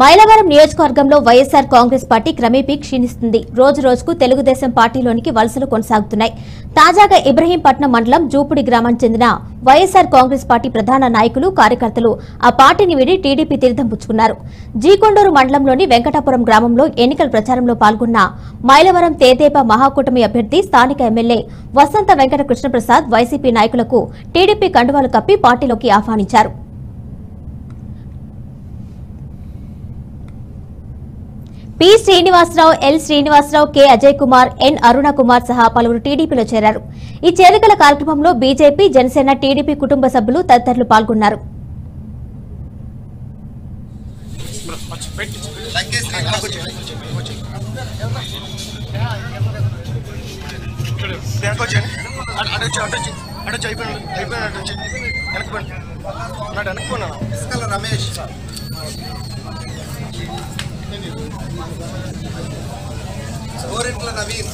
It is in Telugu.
మైలవరం నియోజకవర్గంలో వైఎస్ఆర్ కాంగ్రెస్ పార్టీ క్రమేపీ క్షీణిస్తుంది. రోజు రోజుకు తెలుగుదేశం పార్టీలోనికి వలసలు కొనసాగుతున్నాయి. తాజాగా ఇబ్రహీంపట్నం మండలం జూపుడి గ్రామానికి చెందిన వైఎస్ఆర్ కాంగ్రెస్ పార్టీ ప్రధాన నాయకులు, కార్యకర్తలు ఆ పార్టీని వీడి టీడీపీ తీర్థం పుచ్చుకున్నారు. జీకొండూరు మండలంలోని వెంకటాపురం గ్రామంలో ఎన్నికల ప్రచారంలో పాల్గొన్న మైలవరం తేదేపా మహాకూటమి అభ్యర్థి స్థానిక ఎమ్మెల్యే వసంత వెంకట కృష్ణప్రసాద్ వైసీపీ నాయకులకు టీడీపీ కండువాలు కప్పి పార్టీలోకి ఆహ్వానించారు. P Srinivasarao, L Srinivasarao, K Ajay Kumar, N Aruna Kumar సహా పలువురు టీడీపీలో చేరారు. ఈ చేరికల కార్యక్రమంలో బీజేపీ, జనసేన, టీడీపీ కుటుంబ సభ్యులు తదితరులు పాల్గొన్నారు. నవీన్